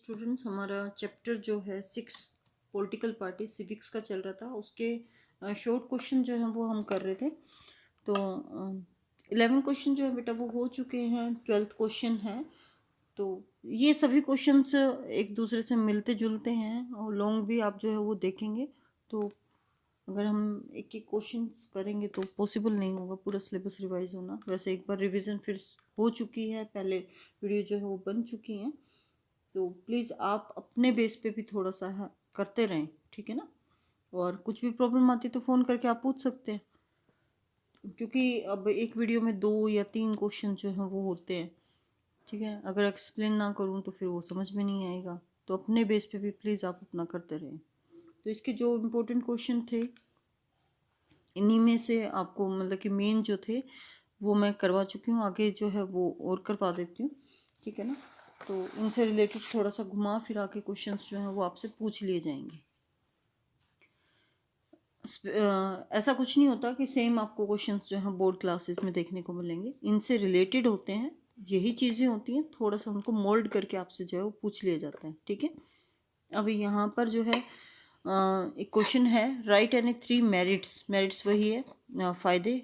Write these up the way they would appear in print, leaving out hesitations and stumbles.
Students, हमारा chapter जो है 6 पॉलिटिकल पार्टी सिविक्स का चल रहा था। उसके शॉर्ट क्वेश्चन जो है वो हम कर रहे थे। तो 11 क्वेश्चन जो है बेटा वो हो चुके हैं, 12th क्वेश्चन है। तो ये सभी क्वेश्चंस एक दूसरे से मिलते जुलते हैं और लॉन्ग भी आप जो है वो देखेंगे। तो अगर हम एक एक क्वेश्चन करेंगे तो पॉसिबल नहीं होगा पूरा सिलेबस रिवाइज होना। वैसे एक बार रिवीजन फिर हो चुकी है, पहले वीडियो जो है वो बन चुकी हैं। तो प्लीज़ आप अपने बेस पे भी थोड़ा सा करते रहें, ठीक है ना। और कुछ भी प्रॉब्लम आती है तो फ़ोन करके आप पूछ सकते हैं, क्योंकि अब एक वीडियो में 2 या 3 क्वेश्चन जो हैं वो होते हैं, ठीक है। अगर एक्सप्लेन ना करूँ तो फिर वो समझ में नहीं आएगा। तो अपने बेस पे भी प्लीज़ आप अपना करते रहें। तो इसके जो इम्पोर्टेंट क्वेश्चन थे, इन्हीं में से आपको मतलब कि मेन जो थे वो मैं करवा चुकी हूँ। आगे जो है वो और करवा देती हूँ, ठीक है ना। तो इनसे रिलेटेड थोड़ा सा घुमा फिरा के क्वेश्चंस जो हैं वो आपसे पूछ लिए जाएंगे। ऐसा कुछ नहीं होता कि सेम आपको क्वेश्चंस जो हैं बोर्ड क्लासेस में देखने को मिलेंगे। इनसे रिलेटेड होते हैं, यही चीज़ें होती हैं, थोड़ा सा उनको मोल्ड करके आपसे जो है वो पूछ लिया जाता है, ठीक है। अभी यहाँ पर जो है एक क्वेश्चन है, राइट एनी 3 मेरिट्स। मेरिट्स वही है फ़ायदे,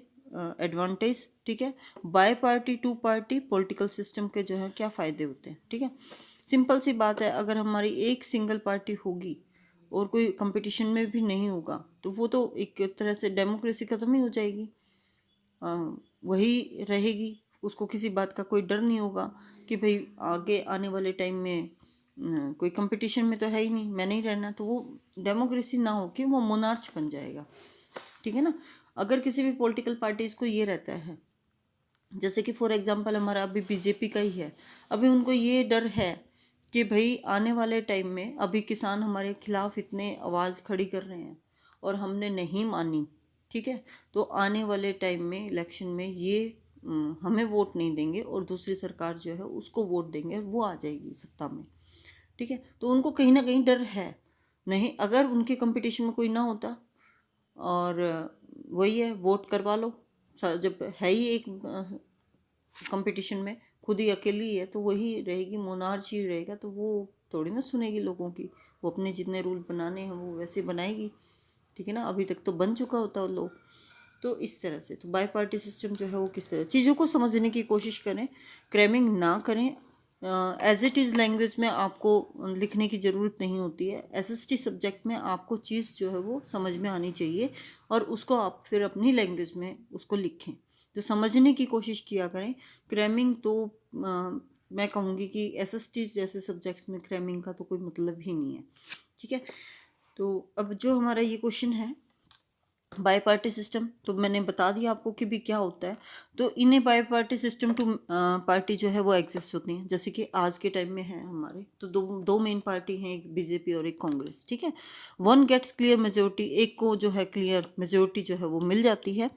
एडवांटेज, ठीक है। Bi party two party political system के जो है क्या फ़ायदे होते हैं, ठीक है। सिंपल सी बात है, अगर हमारी एक सिंगल पार्टी होगी और कोई कंपटीशन में भी नहीं होगा तो वो तो एक तरह से डेमोक्रेसी ख़त्म ही हो जाएगी। वही रहेगी, उसको किसी बात का कोई डर नहीं होगा कि भाई आगे आने वाले टाइम में कोई कंपटीशन में तो है ही नहीं, मैं नहीं रहना। तो वो डेमोक्रेसी ना हो कि वो मोनार्च बन जाएगा, ठीक है ना। अगर किसी भी पॉलिटिकल पार्टीज को ये रहता है, जैसे कि फॉर एग्जांपल हमारा अभी बीजेपी का ही है, अभी उनको ये डर है कि भाई आने वाले टाइम में अभी किसान हमारे खिलाफ इतने आवाज़ खड़ी कर रहे हैं और हमने नहीं मानी, ठीक है। तो आने वाले टाइम में इलेक्शन में ये हमें वोट नहीं देंगे और दूसरी सरकार जो है उसको वोट देंगे और वो आ जाएगी सत्ता में, ठीक है। तो उनको कहीं ना कहीं डर है। नहीं, अगर उनके कंपटीशन में कोई ना होता और वही है, वोट करवा लो, जब है ही एक कंपटीशन में खुद ही अकेली है तो वही रहेगी, मोनार्च ही रहेगा। तो वो थोड़ी ना सुनेगी लोगों की, वो अपने जितने रूल बनाने हैं वो वैसे बनाएगी, ठीक है ना। अभी तक तो बन चुका होता है लोग। तो इस तरह से तो बाई पार्टी सिस्टम जो है वो किस तरह चीज़ों को समझने की कोशिश करें, क्रैमिंग ना करें। एज इट इज़ लैंग्वेज में आपको लिखने की ज़रूरत नहीं होती है। एसएसटी सब्जेक्ट में आपको चीज़ जो है वो समझ में आनी चाहिए और उसको आप फिर अपनी लैंग्वेज में उसको लिखें। तो समझने की कोशिश किया करें। क्रैमिंग तो मैं कहूँगी कि एसएसटी जैसे सब्जेक्ट्स में क्रैमिंग का तो कोई मतलब ही नहीं है, ठीक है। तो अब जो हमारा ये क्वेश्चन है बाई पार्टी सिस्टम, तो मैंने बता दिया आपको कि भी क्या होता है। तो इन्हें bi party system two party जो है वो एग्जिस्ट होती हैं। जैसे कि आज के टाइम में है हमारे तो दो मेन पार्टी हैं, एक बीजेपी और एक कांग्रेस, ठीक है। वन गेट्स क्लियर मेजोरिटी, एक को जो है क्लियर मेजोरिटी जो है वो मिल जाती है,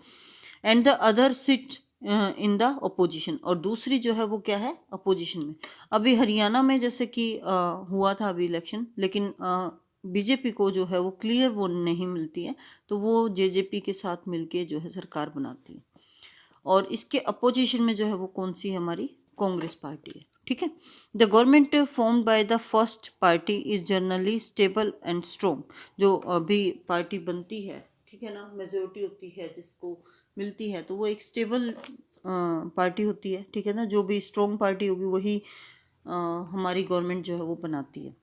and the other sit in the opposition, और दूसरी जो है वो क्या है, अपोजिशन में। अभी हरियाणा में जैसे कि हुआ था अभी इलेक्शन, लेकिन बीजेपी को जो है वो क्लियर वो नहीं मिलती है, तो वो जेजेपी के साथ मिलके जो है सरकार बनाती है। और इसके अपोजिशन में जो है वो कौन सी है, हमारी कांग्रेस पार्टी है, ठीक है। The government formed by the first party is generally stable and strong. जो अभी पार्टी बनती है, ठीक है ना, मेजोरिटी होती है जिसको मिलती है, तो वो एक स्टेबल पार्टी होती है, ठीक है ना। जो भी स्ट्रॉन्ग पार्टी होगी वही हमारी गवर्नमेंट जो है वो बनाती है।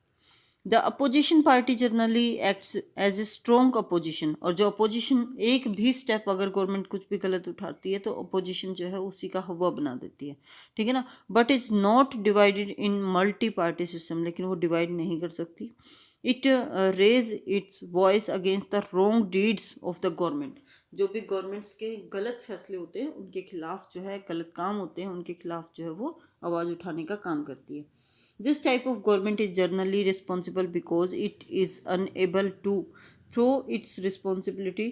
The opposition party generally acts as a strong opposition, और जो अपोजिशन एक भी स्टेप अगर गवर्नमेंट कुछ भी गलत उठाती है तो अपोजिशन जो है उसी का हवा बना देती है, ठीक है ना। But is not divided in multi party system, लेकिन वो डिवाइड नहीं कर सकती। It raise its voice against the wrong deeds of the government. जो भी गवर्नमेंट्स के गलत फैसले होते हैं उनके खिलाफ जो है, गलत काम होते हैं उनके खिलाफ जो है वो आवाज़ उठाने का काम करती है। This type of government is generally responsible because it is unable to throw its responsibility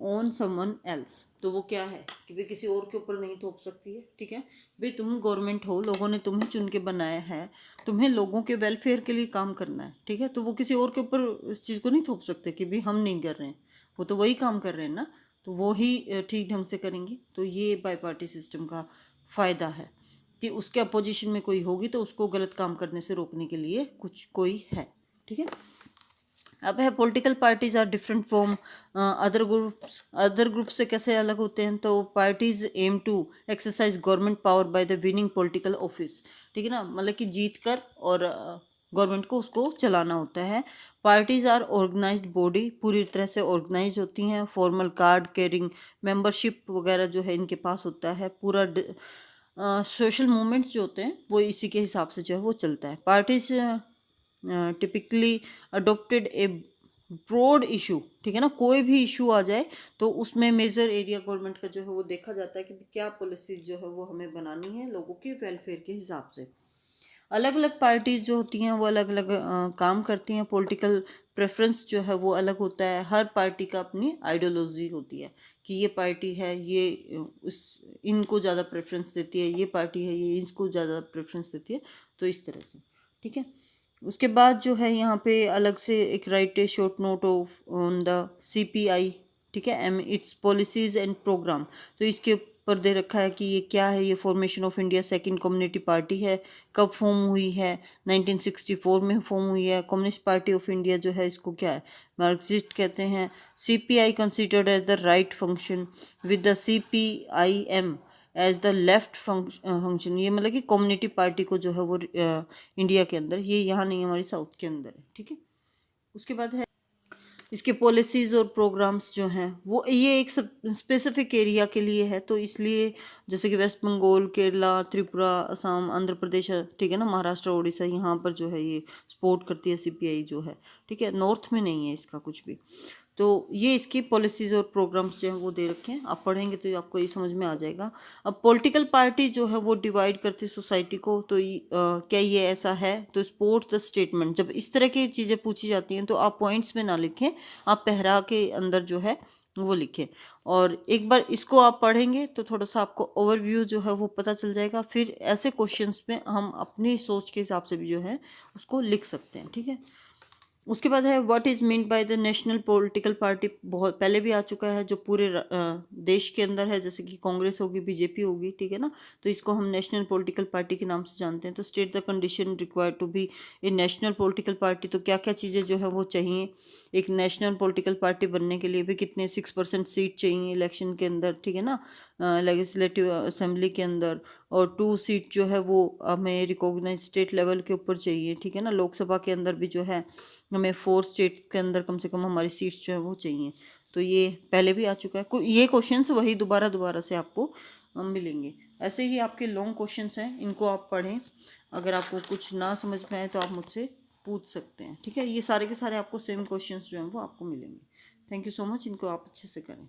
on someone else। तो वो क्या है कि भाई किसी और के ऊपर नहीं थोप सकती है, ठीक है। भाई तुम गवर्नमेंट हो, लोगों ने तुम्हें चुन के बनाया है, तुम्हें लोगों के वेलफेयर के लिए काम करना है, ठीक है। तो वो किसी और के ऊपर इस चीज़ को नहीं थोप सकते कि भाई हम नहीं कर रहे हैं, वो तो वही काम कर रहे हैं ना, तो वो ही ठीक ढंग से करेंगे। तो ये बाई पार्टी सिस्टम का फ़ायदा है, कि उसके अपोजिशन में कोई होगी तो उसको गलत काम करने से रोकने के लिए कुछ कोई है। ठीक है। अब है political parties are different from other groups से कैसे अलग होते हैं, तो parties aim to exercise government power by the winning political office. ठीक है ना, मतलब कि जीत कर और गवर्नमेंट को उसको चलाना होता है। पार्टीज आर ऑर्गेनाइज्ड बॉडी, पूरी तरह से ऑर्गेनाइज होती हैं। फॉर्मल कार्ड कैरिंग मेंबरशिप वगैरह जो है इनके पास होता है। पूरा सोशल मूवमेंट्स जो होते हैं वो इसी के हिसाब से जो है वो चलता है। Parties typically adopted a broad issue. ठीक है ना, कोई भी इशू आ जाए तो उसमें मेजर एरिया गवर्नमेंट का जो है वो देखा जाता है कि क्या पॉलिसीज जो है वो हमें बनानी है लोगों के वेलफेयर के हिसाब से। अलग अलग पार्टीज जो होती हैं वो अलग अलग काम करती हैं। पॉलिटिकल प्रेफरेंस जो है वो अलग होता है। हर पार्टी का अपनी आइडियोलॉजी होती है कि ये पार्टी है ये उस इनको ज़्यादा प्रेफरेंस देती है, ये पार्टी है ये इसको ज़्यादा प्रेफरेंस देती है, तो इस तरह से। ठीक है। उसके बाद जो है यहाँ पे अलग से एक write a short note of on the CPI। ठीक है, um its policies and programme. तो इसके ऊपर दे रखा है कि ये क्या है। ये formation of India second community party है। कब फॉर्म हुई है, 1964 में फॉर्म हुई है। कम्युनिस्ट पार्टी ऑफ इंडिया जो है इसको क्या है, मार्क्सिस्ट कहते हैं। CPI considered as the right function with the CPIM as the left function. ये मतलब कि कम्युनिटी पार्टी को जो है वो इंडिया के अंदर, ये यहाँ नहीं हमारी साउथ के अंदर है। ठीक है। उसके बाद है इसके पॉलिसीज़ और प्रोग्राम्स जो हैं वो ये एक स्पेसिफिक एरिया के लिए है, तो इसलिए जैसे कि वेस्ट बंगाल, केरला, त्रिपुरा, असम, आंध्र प्रदेश, ठीक है ना, महाराष्ट्र, उड़ीसा, यहाँ पर जो है ये सपोर्ट करती है CPI जो है। ठीक है, नॉर्थ में नहीं है इसका कुछ भी। तो ये इसकी पॉलिसीज़ और प्रोग्राम्स जो हैं वो दे रखे हैं, आप पढ़ेंगे तो आपको ये समझ में आ जाएगा। अब पॉलिटिकल पार्टी जो है वो डिवाइड करती है सोसाइटी को, तो क्या ये ऐसा है, तो स्पोर्ट्स द स्टेटमेंट। जब इस तरह की चीज़ें पूछी जाती हैं तो आप पॉइंट्स में ना लिखें, आप पहरा के अंदर जो है वो लिखें। और एक बार इसको आप पढ़ेंगे तो थोड़ा सा आपको ओवरव्यू जो है वो पता चल जाएगा। फिर ऐसे क्वेश्चंस में हम अपनी सोच के हिसाब से भी जो है उसको लिख सकते हैं। ठीक है। उसके बाद है what is mean by the national political party. बहुत पहले भी आ चुका है, जो पूरे देश के अंदर है, जैसे कि कांग्रेस होगी, BJP होगी। ठीक है ना, तो इसको हम नेशनल पॉलिटिकल पार्टी के नाम से जानते हैं। तो state the condition required to be a national political party. तो क्या क्या चीज़ें जो है वो चाहिए एक नेशनल पॉलिटिकल पार्टी बनने के लिए भी। कितने 6% सीट चाहिए इलेक्शन के अंदर, ठीक है ना, लेजिस्लेटिव असेंबली के अंदर। और 2 सीट जो है वो हमें रिकॉग्नाइज स्टेट लेवल के ऊपर चाहिए। ठीक है ना, लोकसभा के अंदर भी जो है हमें 4 स्टेट के अंदर कम से कम हमारी सीट्स जो है वो चाहिए। तो ये पहले भी आ चुका है। ये क्वेश्चंस वही दोबारा से आपको मिलेंगे। ऐसे ही आपके लॉन्ग क्वेश्चंस हैं, इनको आप पढ़ें। अगर आपको कुछ ना समझ में आए तो आप मुझसे पूछ सकते हैं। ठीक है, ये सारे के सारे आपको सेम क्वेश्चंस जो हैं वो आपको मिलेंगे। थैंक यू सो मच, इनको आप अच्छे से करें।